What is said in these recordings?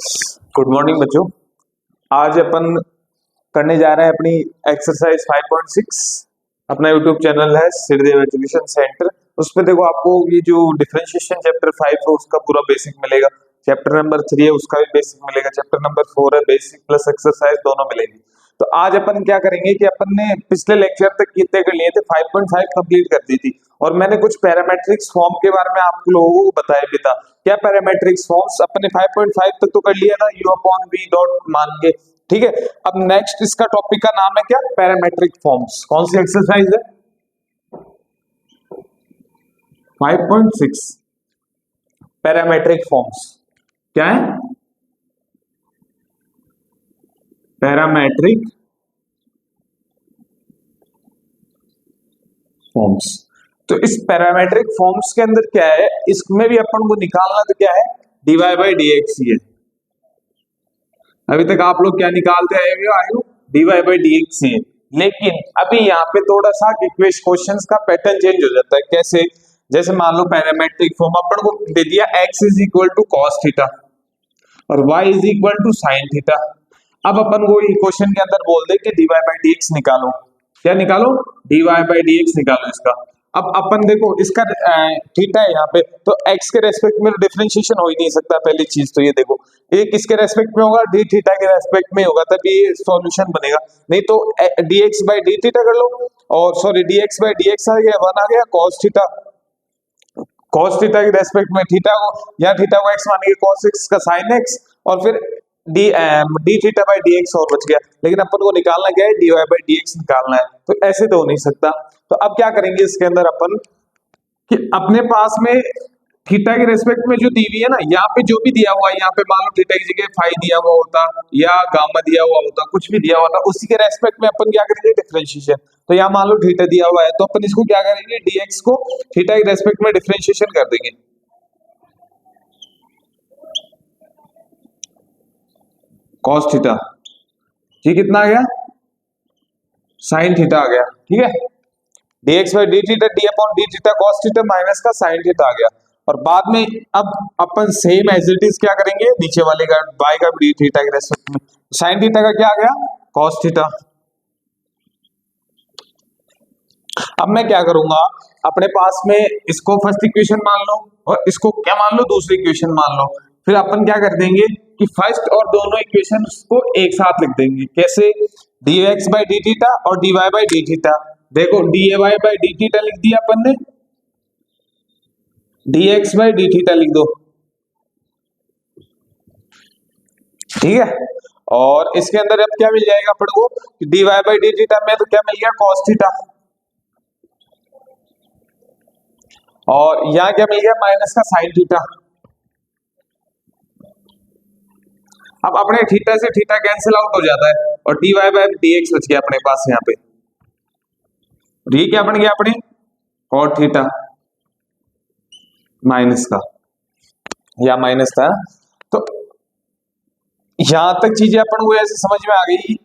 Good morning बच्चों। आज अपन करने जा रहे हैं अपनी एक्सरसाइज 5.6। अपना यूट्यूब चैनल है सिरदेव एजुकेशन सेंटर। उस पे देखो आपको ये जो डिफरेंशिएशन चैप्टर 5 है उसका पूरा बेसिक मिलेगा। चैप्टर नंबर 3 है उसका भी बेसिक मिलेगा। चैप्टर नंबर 4 है बेसिक प्लस एक्सरसाइज दोनों मिलेंगे। तो आज अपन क्या करेंगे कि अपन ने पिछले लेक्चर तक कितने कर लिए थे, 5.5 कंप्लीट कर दी थी और मैंने कुछ पैरामेट्रिक्स फॉर्म के बारे में आप लोगों को बताया भी था। क्या पैरामेट्रिक्स फॉर्म्स अपने 5.5 तक तो कर लिया था u अपॉन v डॉट मान के, ठीक है। अब नेक्स्ट इसका टॉपिक का नाम है क्या, पैरामेट्रिक फॉर्म्स। कौन सी एक्सरसाइज है? 5.6 पैरामेट्रिक फॉर्म्स। क्या है? Parametric forms. तो इस पैरामेट्रिक फॉर्म्स के अंदर क्या है, इसमें भी अपन को निकालना तो क्या है, dy बाई डी एक्स ही है। अभी तक आप लोग क्या निकालते आए हो, dy बाई डी एक्स ही है। लेकिन अभी यहाँ पे थोड़ा सा क्वेश्चंस का पैटर्न चेंज हो जाता है। कैसे? जैसे मान लो पैरामेट्रिक फॉर्म अपन को दे दिया x is equal to cos theta और y is equal to sine theta. अब अपन को क्वेश्चन के अंदर बोल दे कि dy बाई डी एक्स निकालो। क्या निकालो? dy बाई डी एक्स निकालो इसका। अब अपन देखो इसका थीटा है यहाँ पे, तो x के रेस्पेक्ट में डिफरेंशिएशन हो ही नहीं सकता। पहली चीज तो ये देखो, ये किसके रेस्पेक्ट में होगा, डी थीटा के रेस्पेक्ट में होगा, तब ये सॉल्यूशन बनेगा। नहीं तो dx बाई डी थीटा कर लो, और sorry dx by d x आ गया, वन आ गया cos थीटा। cos थीटा के रेस्पेक्ट में थीटा को या थीटा को x मानेंगे, cos x का sin x, और फिर d theta by d x और बच गया। लेकिन अपन को निकालना क्या है, d y by d x निकालना है। तो ऐसे तो हो नहीं सकता। तो अब क्या करेंगे इसके अंदर अपन कि अपने पास में थीटा के रेस्पेक्ट में जो दी हुई है ना, यहाँ पे जो भी दिया हुआ है, यहाँ पे मान लो थीटा की जगह फाई दिया हुआ होता या गामा दिया हुआ होता, कुछ भी दिया हुआ था, उसी के रेस्पेक्ट में अपन क्या करेंगे, डिफरेंशिएशन। तो यहाँ मान लो थीटा दिया हुआ है, तो अपन इसको क्या करेंगे, dx को थीटा के रेस्पेक्ट में डिफरेंशिएशन कर देंगे। cos थीटा, ठीक, कितना आ गया, sin थीटा आ गया, ठीक है। dx by d theta D upon D theta cos theta minus का sin थीटा आ गया। और बाद में अब अपन सेम एज इट इज क्या करेंगे, नीचे वाले का y का डी थीटा के रेस्पेक्ट में sin थीटा का क्या आ गया, cos थीटा। अब मैं क्या करूंगा, अपने पास में इसको फर्स्ट इक्वेशन मान लो और इसको क्या मान लो, दूसरी इक्वेशन मान लो। फिर अपन क्या कर देंगे कि फर्स्ट और दोनों इक्वेशन को एक साथ लिख देंगे। कैसे? dx बाई डी थीटा और dy बाई डी थीटा। देखो dy बाई डी थीटा लिख दिया अपन ने, dx बाई डी थीटा लिख दो, ठीक है। और इसके अंदर अब क्या मिल जाएगा अपन को, dy बाई डी थीटा में तो क्या मिल गया, cos थीटा, और यहां क्या मिल गया, माइनस का sin थीटा। अब अपने थीटा से थीटा कैंसिल आउट हो जाता है और dy बाई डी एक्स बच गया अपने पास यहाँ पे। ये क्या बन गया अपने, cot थीटा माइनस का, या माइनस था। तो यहां तक चीजें अपन को ऐसे समझ में आ गई।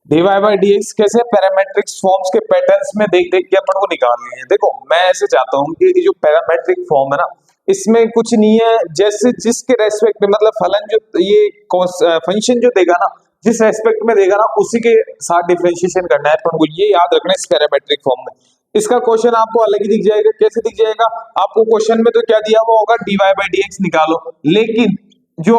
dy बाई डी एक्स कैसे, पैरामेट्रिक फॉर्म्स के पैटर्न्स में देख देख के अपन को निकालनी है। देखो मैं ऐसे चाहता हूं कि जो पैरामेट्रिक फॉर्म है ना, इसमें कुछ नहीं है, जैसे जिसके रेस्पेक्ट में मतलब फलन जो ये फंक्शन जो देगा ना, जिस रेस्पेक्ट में देगा ना, उसी के साथ डिफरेंशिएशन करना है अपन को। ये याद रखना है इस पैरामेट्रिक फॉर्म में। इसका क्वेश्चन आपको अलग ही दिख जाएगा। कैसे दिख जाएगा? आपको क्वेश्चन में तो क्या दिया हुआ होगा, dy बाई डी एक्स निकालो, लेकिन जो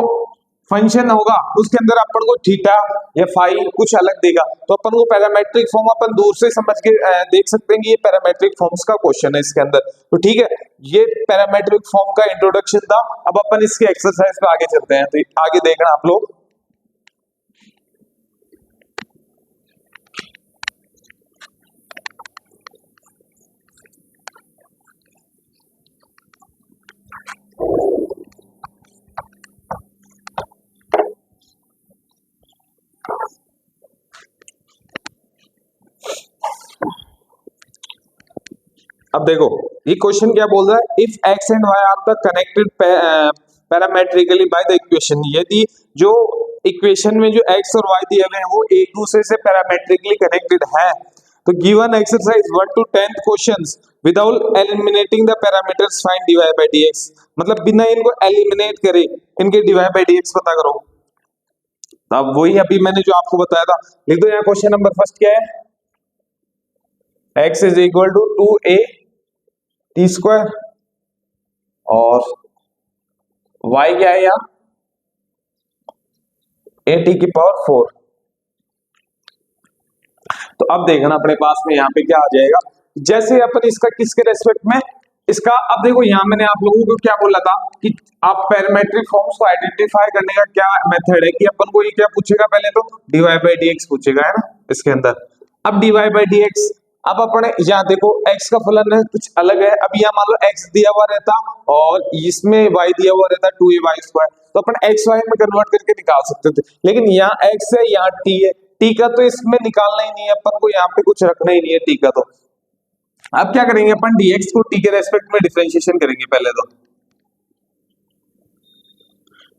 फंक्शन होगा उसके अंदर अपन को थीटा या फाई कुछ अलग देगा। तो अपन को पैरामेट्रिक फॉर्म अपन दूर से समझ के देख सकते हैं कि ये पैरामेट्रिक फॉर्म्स का क्वेश्चन है इसके अंदर। तो ठीक है, ये पैरामेट्रिक फॉर्म का इंट्रोडक्शन था। अब अपन इसके एक्सरसाइज पे आगे चलते हैं। तो आगे देखना आप लोग, अब देखो ये क्वेश्चन क्या बोल रहा है, if x and y are the connected parametrically by the equation. यदि जो इक्वेशन में जो x और y दिए हुए हैं वो एक दूसरे से पैरामेट्रिकली कनेक्टेड है, तो given exercise 1 to 10 questions without eliminating the parameters find dy by dx, मतलब बिना इनको एलिमिनेट करे इनके dy बाय dx पता करो। तो अब वही अभी मैंने जो आपको बताया था, लिख दो यहाँ क्वेश्चन नंबर फर्स्ट क्या है, x is equal to 2a t square और y क्या है यहाँ a t की पावर 4। तो अब देखना अपने पास में यहाँ पे क्या आ जाएगा, जैसे अपन इसका किसके रेस्पेक्ट में इसका, अब देखो यहाँ मैंने आप लोगों को क्या बोला था कि आप पैरामेट्रिक फॉर्म्स को आइडेंटिफाई करने का क्या मेथड है कि अपन को ये क्या पूछेगा, पहले तो dy बाई dx पूछेगा, है ना इसके अंदर। अब dy बाई dx, अब अपने यहाँ देखो x का फलन है कुछ अलग है, अब यहाँ मान लो x दिया हुआ रहता और इसमें y दिया हुआ रहता 2ay स्क्वायर, तो अपन x y में कन्वर्ट करके निकाल सकते थे, लेकिन यहाँ x है यहाँ t है, t का तो इसमें निकालना ही नहीं है अपन को, यहाँ पे कुछ रखना ही नहीं है t का। तो अब क्या करेंगे अपन dx को t के रेस्पेक्ट में डिफरेंशिएशन करेंगे पहले तो,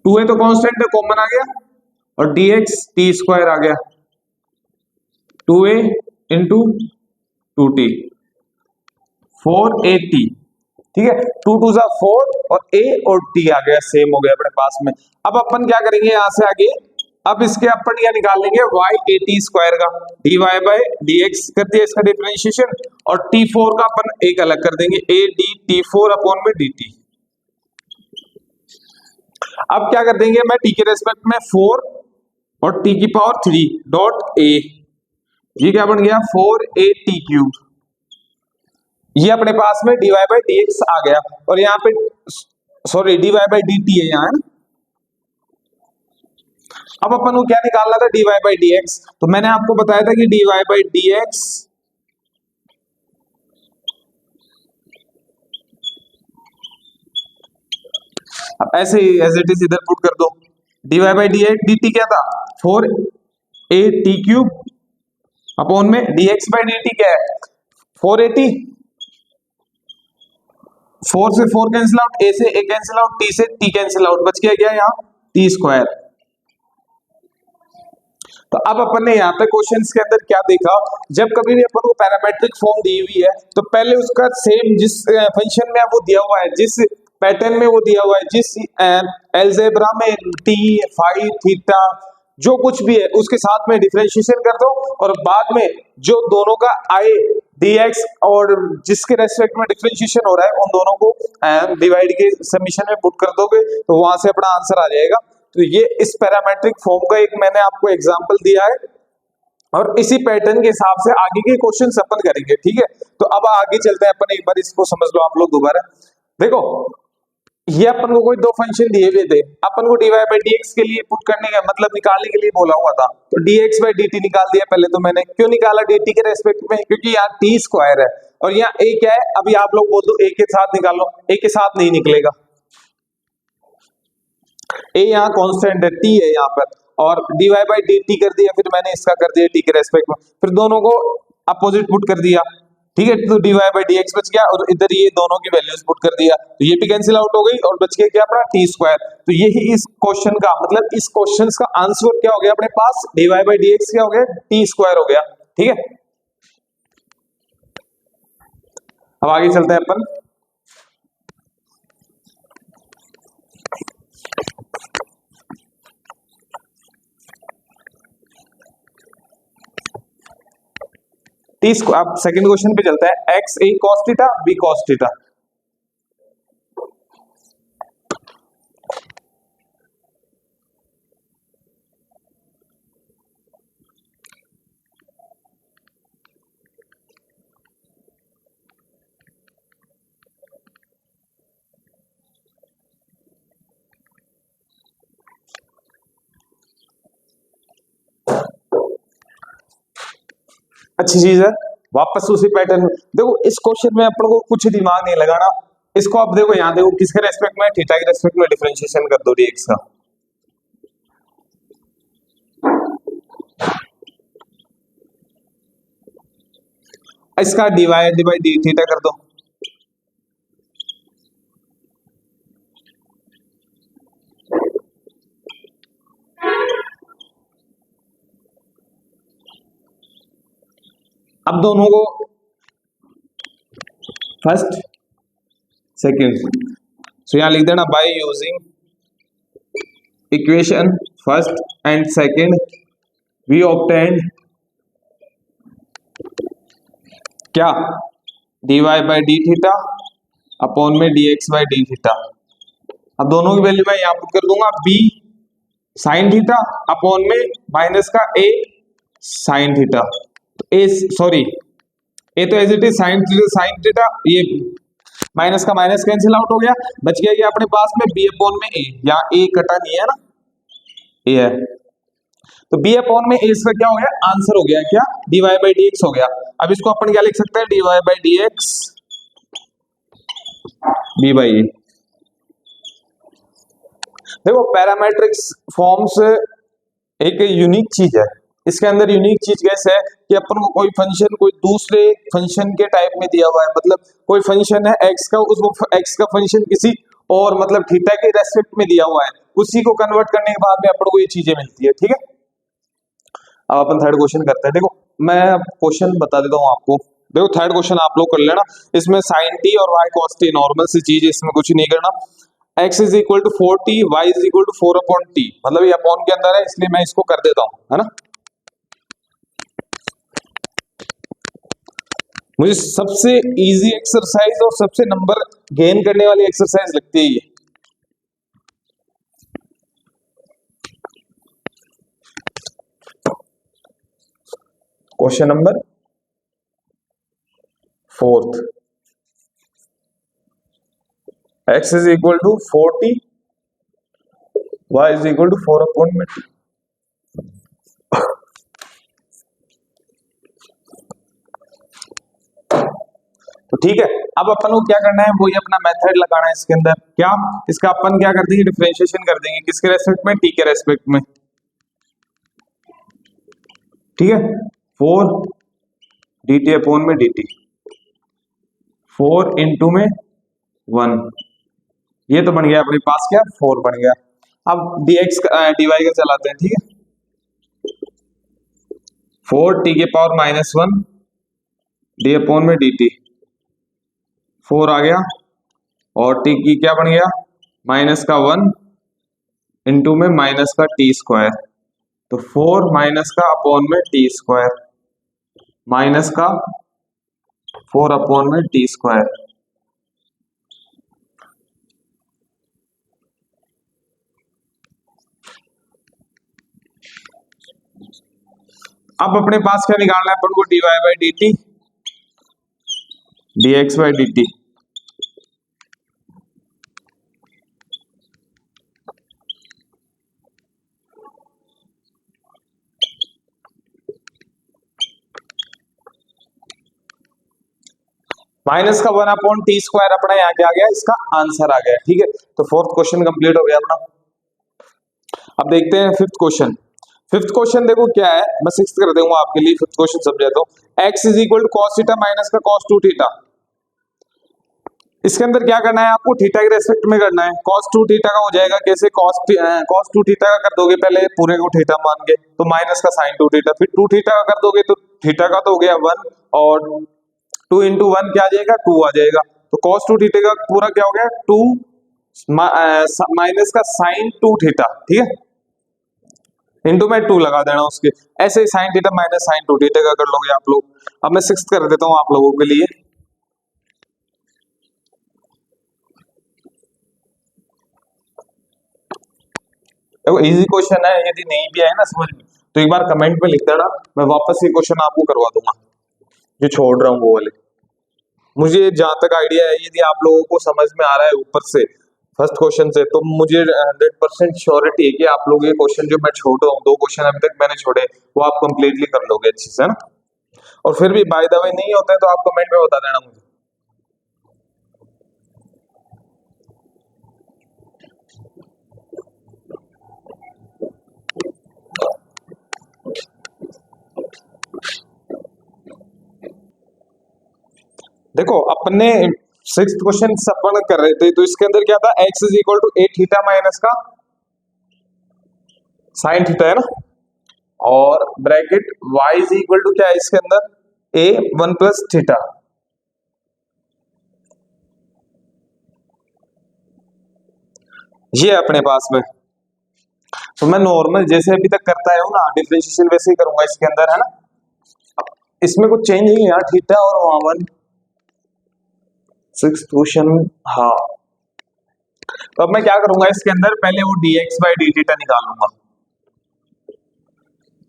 2 है तो कांस्टेंट है कॉमन आ गया और dx t स्क्वायर आ गया 2a इंटू 2t 4at, ठीक है 2 2 जा 4 और a और t आ गया सेम हो गया अपने पास में। अब अपन क्या करेंगे यहाँ से आगे, अब इसके अपन क्या निकाल लेंगे y a t स्क्वायर का dy बाय dx कर दिया इसका डिफरेंशिएशन और t4 का अपन एक अलग कर देंगे a d t4 अपॉन में dt। अब क्या कर देंगे, मैं t के रेस्पेक्ट में 4 और t की पावर 3 डॉट a, ये क्या बन गया 4at क्यूब, ये अपने पास में dy बाई dx आ गया और यहाँ पे सॉरी dy बाई dt है यहाँ, है। अब अपन को क्या निकालना था dy बाई dx, तो मैंने आपको बताया था कि dy बाई dx अब ऐसे ही एज इट इज इधर पुट कर दो, dy बाई dt क्या था 4at क्यूब अपॉन में dx बाई dt क्या है 480, 4 से 4 कैंसिल आउट, a से a कैंसिल आउट, t से t कैंसिल आउट, बच गया क्या यहाँ t स्क्वायर। तो अब अपन ने यहाँ पे क्वेश्चंस के अंदर क्या देखा, जब कभी भी अपन को पैरामेट्रिक फॉर्म दी हुई है तो पहले उसका सेम जिस फंक्शन में वो दिया हुआ है, जिस पैटर्न में वो दिया हुआ है, जिस अलजेब्रा में t फाई थीटा जो कुछ भी है उसके साथ में डिफरेंशिएशन कर दो और बाद में जो दोनों का आए dx और जिसके रेस्पेक्ट में डिफरेंशिएशन हो रहा है उन दोनों को डिवाइड के समीशन में पुट कर दोगे तो वहां से अपना आंसर आ जाएगा। तो ये इस पैरामेट्रिक फॉर्म का एक मैंने आपको एग्जांपल दिया है और इसी पैटर्न के हिसाब से आगे के क्वेश्चन अपन करेंगे, ठीक है। तो अब आगे चलते हैं अपन, एक बार इसको समझ लो आप लोग दोबारा। देखो ये अपन को कोई दो फंक्शन दिए हुए थे, अपन को dy बाई dx के लिए पुट करने का मतलब निकालने के लिए बोला हुआ था, तो dx बाई dt निकाल दिया पहले। तो मैंने क्यों निकाला dt के रेस्पेक्ट में, क्योंकि यहाँ t स्क्वायर है और यहाँ a क्या है, अभी आप लोग बोल दो a के साथ निकालो, a के साथ नहीं निकलेगा, a यहाँ कांस्टेंट है, t है यहाँ पर, और dy बाई dt कर दिया, फिर मैंने इसका कर दिया t के रेस्पेक्ट में, फिर दोनों को अपोजिट पुट कर दिया, ठीक है। तो dy बाई dx बच गया और इधर ये दोनों की वैल्यूज पुट कर दिया, तो ये भी कैंसिल आउट हो गई और बच गया क्या अपना t स्क्वायर। तो यही इस क्वेश्चन का मतलब, इस क्वेश्चन का आंसर क्या हो गया अपने पास, dy बाई dx क्या हो गया t स्क्वायर हो गया, ठीक है। अब आगे चलते हैं अपन, अब सेकंड क्वेश्चन पे चलता है, x a cos theta b cos theta. अच्छी चीज है, वापस उसी पैटर्न में देखो, इस क्वेश्चन में अपन को कुछ दिमाग नहीं लगाना, इसको आप देखो यहाँ देखो किसके रेस्पेक्ट में, थीटा के रेस्पेक्ट में डिफरेंशिएशन कर दो dx का, इसका dy बाई डी थीटा कर दो, अब दोनों को फर्स्ट सेकंड। सो यहां लिख देना by using equation first and second we obtained क्या, dy by d theta upon में dx बाई डी थीटा। अब दोनों की वैल्यू मैं यहां पुट कर दूंगा, b साइन थीटा अपॉन में माइनस का a साइन थीटा। तो a सॉरी a तो as it is sine theta, ये माइनस का माइनस कैंसिल आउट हो गया, बच गया ये अपने पास में b अपॉन में a। यहाँ a कटा नहीं है ना, a है, तो b अपॉन में a इसका क्या हो गया, आंसर हो गया क्या, dy बाई dx हो गया। अब इसको अपन क्या लिख सकते हैं, dy by dx b by a। देखो पैरामेट्रिक्स फॉर्म्स एक यूनिक चीज है, इसके अंदर यूनिक चीज कैसे है कि अपन को कोई फंक्शन कोई दूसरे फंक्शन के टाइप में दिया हुआ है, मतलब कोई फंक्शन है x का, उस x का फंक्शन किसी और मतलब थीटा के रेस्पेक्ट में दिया हुआ है, उसी को कन्वर्ट करने के बाद में अपन को ये चीजें मिलती है। ठीक है, अब अपन थर्ड क्वेश्चन करते हैं। देखो मैं क्वेश्चन बता देता हूँ आपको, देखो थर्ड क्वेश्चन आप लोग कर लेना, इसमें साइन टी और वाई कॉस टी नॉर्मल सी चीज है, इसमें कुछ नहीं करना। x is equal to 4t, y is equal to 4 upon t, मतलब ये अपॉन के अंदर है इसलिए मैं इसको कर देता हूं, है ना। मुझे सबसे इजी एक्सरसाइज और सबसे नंबर गेन करने वाली एक्सरसाइज लगती है ये। Question number 4, x is equal to 4t, y is equal to 4 upon में t। तो ठीक है, अब अपन को क्या करना है, वही अपना मेथड लगाना है इसके अंदर। क्या, इसका अपन क्या कर देंगे, डिफरेंशिएशन कर देंगे, किसके रेस्पेक्ट में, t के रेस्पेक्ट में। ठीक है, 4 dt अपॉन में dt, 4 इंटू में 1, ये तो बन गया अपने पास क्या, 4 बन गया। अब dx dy का चलाते हैं। ठीक है, 4 t के पावर माइनस 1 d अपॉन में dt, 4 आ गया और t की क्या बन गया, माइनस का 1 इंटू में माइनस का t स्क्वायर, तो 4 माइनस का अपॉन में t स्क्वायर, माइनस का 4 अपॉन में t स्क्वायर। अब अपने पास क्या निकालना है अपन को, dy by D T, dx by D T. Minus का 1 अपॉन टी स्क्वायर अपना यहाँ क्या आ गया, इसका आंसर आ गया। ठीक है, तो फोर्थ क्वेश्चन कंप्लीट हो गया अपना। अब देखते हैं फिफ्थ क्वेश्चन। फिफ्थ क्वेश्चन देखो क्या है, मैं सिक्स्थ कर दूंगा आपके लिए, फिफ्थ क्वेश्चन समझा दो। x is equal to cos theta minus का कॉस 2 थीटा। इसके अंदर क्या करना है आपको, थीटा के रेस्पेक्ट में करना है। cos 2 थीटा का हो जाएगा कैसे, cos 2 थीटा का कर दोगे पहले पूरे को थीटा मान के, तो माइनस का sin 2 थीटा, फिर 2 थीटा का कर दोगे तो थीटा का तो हो गया 1 और 2 इंटू 1 क्या आ जाएगा, 2 आ जाएगा। तो cos 2 थीटा का पूरा क्या हो गया, 2 माइनस का sin 2 थीटा। ठीक है, इंटू में 2 लगा देना उसके, ऐसे ही sin theta minus sin 2 theta का कर लोगे आप लोग। अब मैं सिक्स्थ कर देता हूं आप लोगों के लिए। देखो इजी क्वेश्चन है, यदि नहीं भी आए ना समझ में तो एक बार कमेंट में लिख देना, मैं वापस ये क्वेश्चन आपको करवा दूंगा जो छोड़ रहा हूँ वो वाले। मुझे जहां तक आइडिया है, यदि आप लोगों को समझ में आ रहा है ऊपर से फर्स्ट क्वेश्चन से, तो मुझे 100% श्योरिटी है कि आप लोग ये क्वेश्चन जो मैं छोड़ रहा हूँ, 2 क्वेश्चन अभी तक मैंने छोड़े, वो आप कंप्लीटली कर लोगे अच्छे से, है ना। और फिर भी बाय द वे नहीं होते तो आप कमेंट में बता देना मुझे। देखो अपने सिक्स्थ क्वेश्चन अपन कर रहे थे, तो इसके अंदर क्या था, x is equal to a theta minus का साइन थीटा, है ना, और bracket y is equal to क्या है इसके अंदर, a 1 प्लस थीटा। ये अपने पास में, तो मैं नॉर्मल जैसे अभी तक करता हूँ ना डिफरेंशिएशन वैसे ही करूंगा इसके अंदर, है ना। इसमें कुछ चेंज नहीं है यार, थीटा और वहां 1/6 क्वेश्चन। हाँ, तो अब मैं क्या करूंगा इसके अंदर, पहले वो dx बाई डी थीटा निकालूंगा।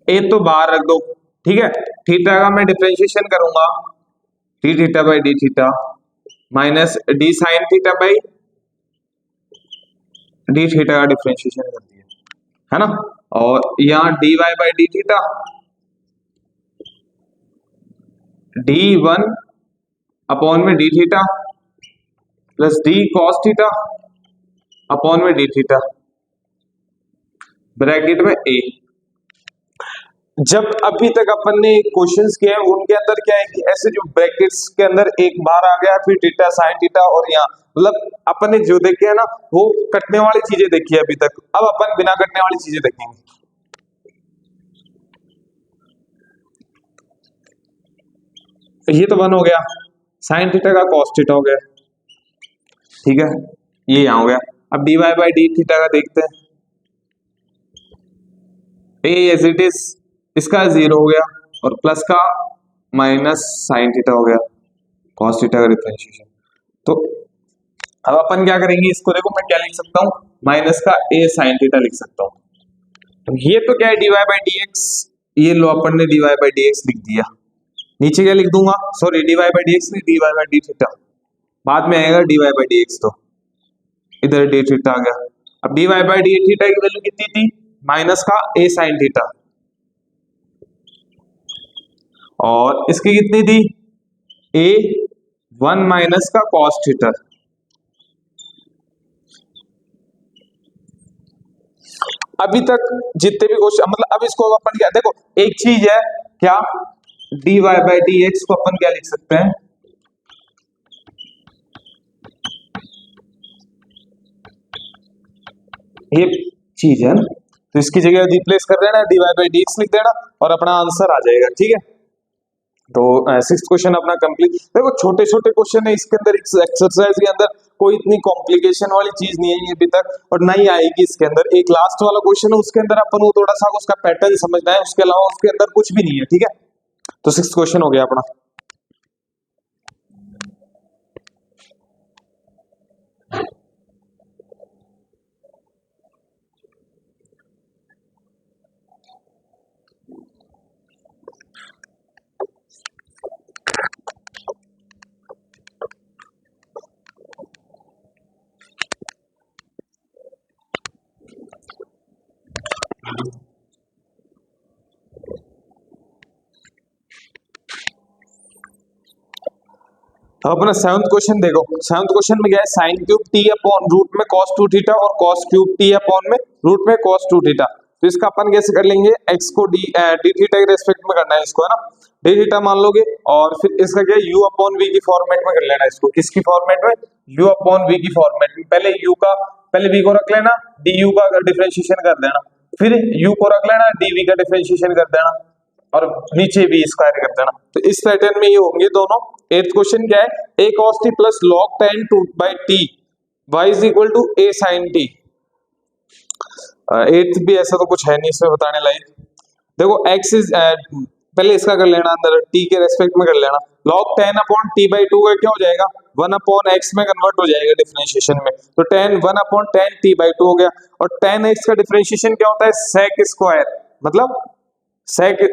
ए तो बाहर रख दो, ठीक है। थीटा का मैं डिफरेंशिएशन करूंगा, d theta by d theta minus d sine theta by d theta का डिफरेंशिएशन कर दिया, है ना। और यहाँ d y by d theta d1 upon में d theta plus d cos theta upon में डी थीटा ब्रैकेट में ए। जब अभी तक अपन ने क्वेश्चंस किए हैं उनके अंदर क्या है कि ऐसे जो ब्रैकेट्स के अंदर एक बार आ गया, फिर थीटा साइन थीटा, और यहाँ मतलब अपन ने जो देखे है ना वो कटने वाली चीजें देखी है अभी तक। अब अपन बिना कटने वाली चीजें देखेंगे। ये तो 1 हो गया, साइन थीटा का कॉस थीटा हो गया, ठीक है, ये यहाँ हो गया। अब d y by d theta का देखते हैं, ए एज इट इज, इसका 0 हो गया और प्लस का माइनस साइन थीटा हो गया, कॉस थीटा का डिफरेंशिएशन। तो अब अपन क्या करेंगे इसको, देखो मैं क्या लिख सकता हूँ, माइनस का ए साइन थीटा लिख सकता हूँ। तो ये तो क्या है d y by d x, ये लो अपन ने d y by d x लिख दिया। नीचे क्या लिख दूंगा, sorry d y by d x नहीं, d y by d theta, बाद में आएगा d y by d x, तो इधर डी थीटा आ गया। अब d y by d theta की वैल्यू कितनी थी, माइनस का ए साइन थीटा, और इसकी कितनी थी, ए 1 माइनस का कॉस थीटा। अभी तक जितने भी क्वेश्चन, मतलब अब इसको अपन क्या, देखो एक चीज है क्या, d y by d x को अपन क्या लिख सकते हैं, ये चीज है ना, तो इसकी जगह रिप्लेस कर देना, d y by d x लिख देना और अपना आंसर आ जाएगा, ठीक है। तो 6th क्वेश्चन अपना कंप्लीट। देखो छोटे छोटे क्वेश्चन है इसके अंदर, एक्सरसाइज के अंदर कोई इतनी कॉम्प्लिकेशन वाली चीज नहीं है अभी तक, और नहीं आएगी इसके अंदर। एक लास्ट वाला क्वेश्चन है उसके अंदर अपन को थोड़ा सा उसका पैटर्न समझना है, उसके अलावा उसके अंदर कुछ भी नहीं है, ठीक है। तो 6th क्वेश्चन हो गया अपना। अब अपना 7th क्वेश्चन देखो। 7th क्वेश्चन में क्या है, sine cube t upon root में कॉस 2 थीटा और कॉस क्यूब टी अपॉन में रूट में कॉस 2 थीटा। तो इसका अपन कैसे कर लेंगे, x को डी थीटा के रेस्पेक्ट में करना है इसको, है ना, डी थीटा मान लोगे, और फिर इसका क्या है, u अपॉन v की फॉर्मेट में कर लेना इसको। किसकी फॉर्मेट में, u अपॉन v की फॉर्मेट में। पहले u का, पहले v को रख लेना, du का डिफरेंशिएशन कर देना, फिर u को रख लेना, dv का डिफरेंशिएशन कर देना, और नीचे भी स्क्वायर कर देना। तो इस पैटर्न में ये होंगे दोनों। 8th क्वेश्चन क्या है, a cos t plus log tan 2 by t y is equal to a sin t। 8th भी ऐसा तो कुछ है नहीं इसमें बताने लायक। देखो x इज पहले इसका कर लेना, अंदर t के रेस्पेक्ट में कर लेना, log tan upon t by 2 का क्या हो जाएगा, 1 अपॉन x में कन्वर्ट हो जाएगा डिफरेंशिएशन में, तो tan 1 upon tan t by 2 हो गया। और tan x का डिफरेंशिएशन क्या होता है, sec स्क्वायर, मतलब sec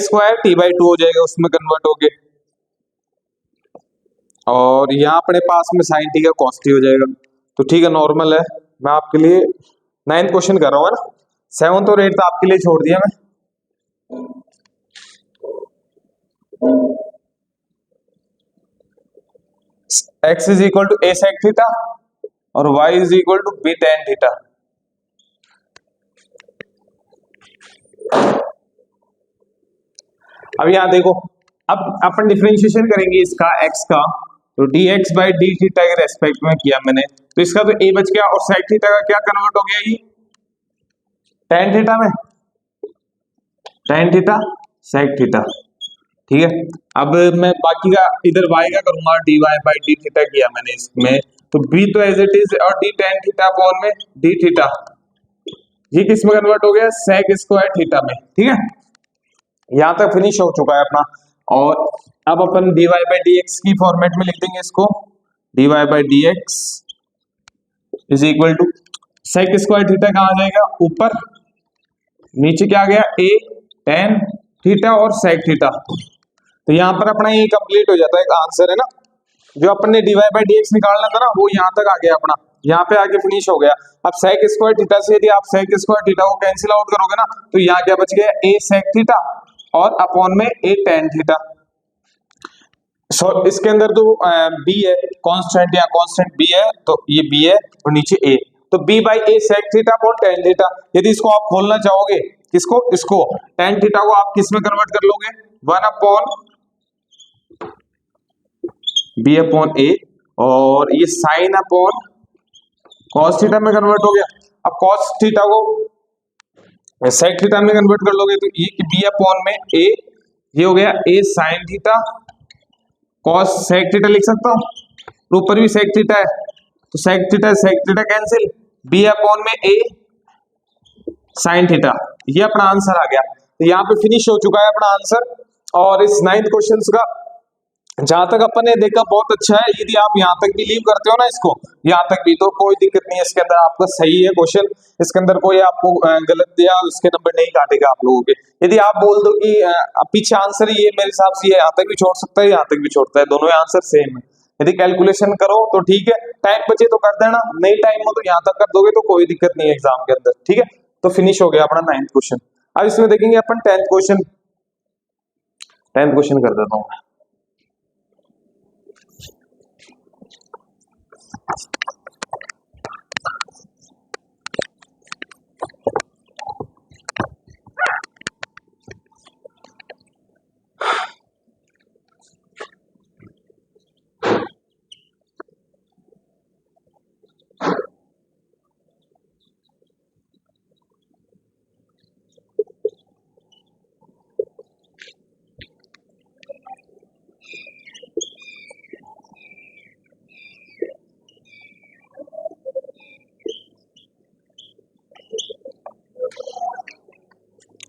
स्क्वायर t by 2 हो जाएगा, उसमें कन्वर्ट हो गए। और यहाँ अपने पास में साइन टी का कॉस टी हो जाएगा। तो ठीक है, नॉर्मल है। मैं आपके लिए 9th क्वेश्चन कर रहा हूँ, है ना। 7th और 8th आपके लिए छोड़ दिया मैं। x is equal to a sec theta और y is equal to b tan theta. अब यहाँ देखो, अब अपन डिफरेंशिएशन करेंगे इसका x का, तो dx बाई डी थीटा के रेस्पेक्ट में किया मैंने, तो इसका तो a बच गया, और sec थीटा का क्या कन्वर्ट हो गया, ये tan थीटा में, tan थीटा sec थीटा, ठीक है। अब मैं बाकी का इधर y का करूंगा, dy बाई डी थीटा किया मैंने इसमें, तो बी तो एज इट इज और डी टेन थीटा अपॉन में डी थीटा, ये किस में कन्वर्ट हो गया, सेक स्क्वायर थीटा में। ठीक है, यहां तक फिनिश हो चुका है अपना। और अब अपन dy बाई डी एक्स की फॉर्मेट में लिख देंगे इसको, dy by d x is equal to sec square theta कहाँ आ जाएगा ऊपर, नीचे क्या आ गया a tan थीटा और सेक थीटा। तो यहाँ पर अपना ये कंप्लीट हो जाता है, एक आंसर है ना, जो अपन ने dy बाई डी एक्स निकालना था ना वो यहाँ तक आ गया अपना, यहाँ पे आके फिनिश हो गया। अब सेक स्क्वायर थीटा से यदि आप सेक स्क्वायर थीटा को कैंसिल आउट करोगे ना तो यहाँ क्या बच गया, a सेक थीटा और अपॉन में a tan थीटा। सो इसके अंदर तो b है कांस्टेंट, या कांस्टेंट b है तो ये b है और नीचे a, तो b by a sec theta upon tan theta. यदि इसको आप खोलना चाहोगे किसको, इसको tan थीटा को आप किस में कन्वर्ट कर लोगे, 1 अपॉन b अपॉन a, और ये साइन अपॉन cos थीटा में कन्वर्ट हो गया। अब cos थीटा को सेक थीटा में कन्वर्ट कर लोगे तो ये b अपॉन में a, ये हो गया a sine theta, cos sec theta लिख सकता हूं, ऊपर भी सेक थीटा है तो sec theta cancel, b upon में a साइन थीटा, ये अपना आंसर आ गया। तो यहाँ पे फिनिश हो चुका है अपना आंसर। और इस 9th क्वेश्चन का जहां तक अपन ने देखा बहुत अच्छा है, यदि आप यहाँ तक भी लीव करते हो ना इसको, यहाँ तक भी तो कोई दिक्कत नहीं है, इसके अंदर आपका सही है क्वेश्चन, इसके अंदर कोई आपको गलत या उसके नंबर नहीं काटेगा आप लोगों के। यदि आप बोल दो कि पीछे आंसर ये मेरे हिसाब से यहाँ तक भी छोड़ सकता है, यहाँ तक भी छोड़ता है, दोनों आंसर सेम है। यदि कैलकुलेशन करो तो ठीक है, टाइम बचे तो कर देना, नहीं टाइम हो तो यहाँ तक कर दोगे तो कोई दिक्कत नहीं है एग्जाम के अंदर। ठीक है, तो फिनिश हो गया अपना 9th क्वेश्चन। अब इसमें देखेंगे अपन 10th क्वेश्चन, 10th क्वेश्चन कर देता हूँ।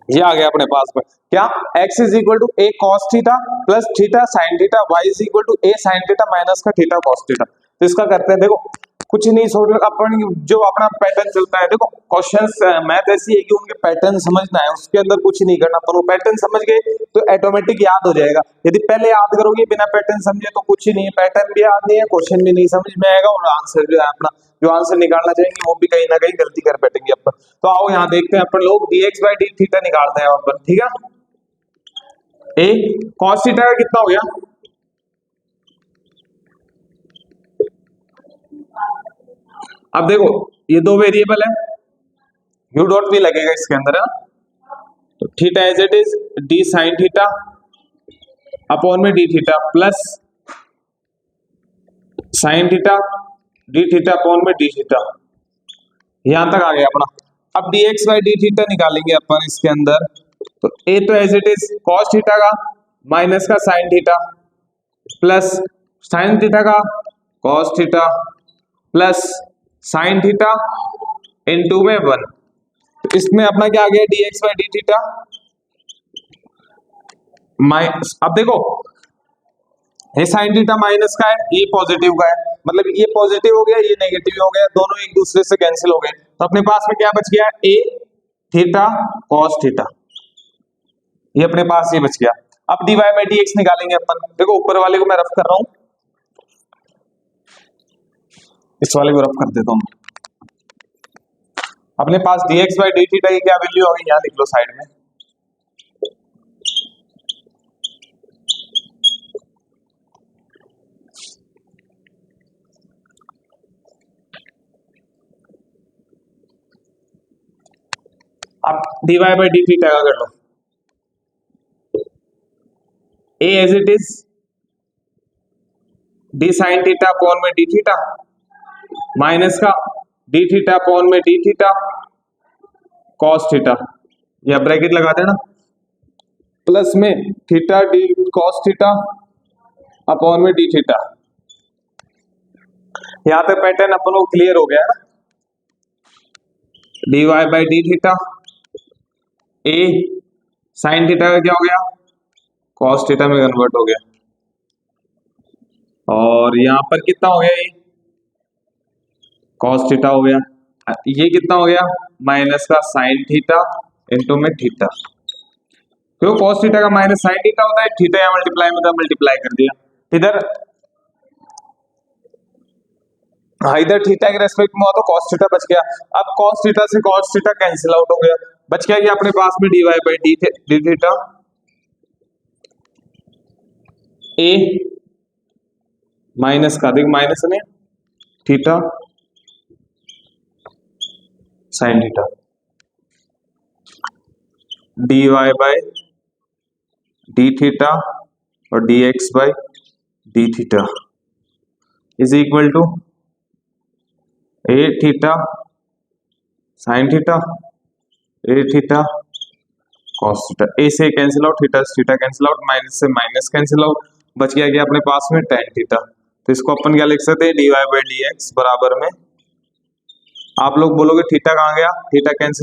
ये आ गया अपने पास में क्या, x is equal to a cos theta plus theta sine theta, y is equal to a sine theta minus का थीटा cos थीटा। तो इसका करते हैं, देखो कुछ नहीं सोच, अपन जो अपना पैटर्न चलता है, देखो क्वेश्चंस मैथ ऐसी है कि उनके पैटर्न समझना है, उसके अंदर कुछ नहीं करना, पर वो पैटर्न समझ गए तो ऑटोमेटिक याद हो जाएगा। यदि पहले याद करोगे बिना पैटर्न समझे तो कुछ ही नहीं है, पैटर्न भी याद नहीं है, क्वेश्चन भी नहीं समझ में आएगा, और आंसर जो है अपना जो आंसर निकालना चाहेंगे वो भी कहीं ना कहीं गलती कर बैठेंगे अपन। तो आओ यहाँ देखते हैं अपन लोग dx बाई डी थीटा निकालते हैं अपन। ठीक है, ए cos थीटा का कितना हो गया, अब देखो ये दो वेरिएबल है, यू डॉट भी लगेगा इसके अंदर है, तो theta as it is d sine theta upon में d theta plus sine theta d theta upon में डी थीटा, यहां तक आ गया अपना। अब dx बाई डी थीटा निकालेंगे अपन इसके अंदर, तो a तो as it is cos theta का माइनस का sine theta plus sine theta का cos theta plus sine theta into में 1, तो इसमें अपना क्या आ गया dx by d theta minus, अब देखो ये साइन थीटा माइनस का है, ये पॉजिटिव का है, मतलब ये पॉजिटिव हो गया ये नेगेटिव हो गया, दोनों एक दूसरे से कैंसिल हो गए, तो अपने पास में क्या बच गया, a थीटा cos थीटा, ये अपने पास ये बच गया। अब dy बाई dx निकालेंगे अपन, देखो ऊपर वाले को मैं रफ कर रहा हूं, इस वाले को रफ कर देता हूं। अपने पास dx बाई डी थीटा की क्या वैल्यू होगी, यहां लिख लो साइड में, अब dy बाई डी थीटा का कर लो, a as it is d sine theta upon में डी थीटा माइनस का डी थीटा अपॉन में डी थीटा cos थीटा, या ब्रैकेट लगा देना, प्लस में theta d cos theta upon में डी थीटा, यहाँ तक पैटर्न अपन को क्लियर हो गया ना। dy by d theta A sign theta का क्या हो गया, कॉस थीटा में कन्वर्ट हो गया, और यहां पर कितना हो गया, ये कॉस थीटा हो गया, ये कितना हो गया माइनस का साइन थीटा इंटू में थीटा, क्यों कॉस थीटा का माइनस साइन थीटा होता है, थीटा या मल्टीप्लाई में तो मल्टीप्लाई कर दिया, इधर इधर थीटा के रेस्पेक्ट में हुआ तो cos थीटा बच गया। अब cos थीटा से cos थीटा कैंसिल आउट हो गया, बच गया ये अपने पास में dy by d theta a minus का, देख माइनस में theta sine theta dy by d theta और dx by d theta is equal to a theta sine theta a theta cos theta, a से कैंसिल आउट, थीटा से theta cancel out, minus से minus cancel out, बच गया क्या अपने पास में tan थीटा। तो इसको अपन क्या लिख सकते हैं, dy बाई डी एक्स बराबर में, आप लोग बोलोगे थीटा कहाँ गया, थीटा कैंसिल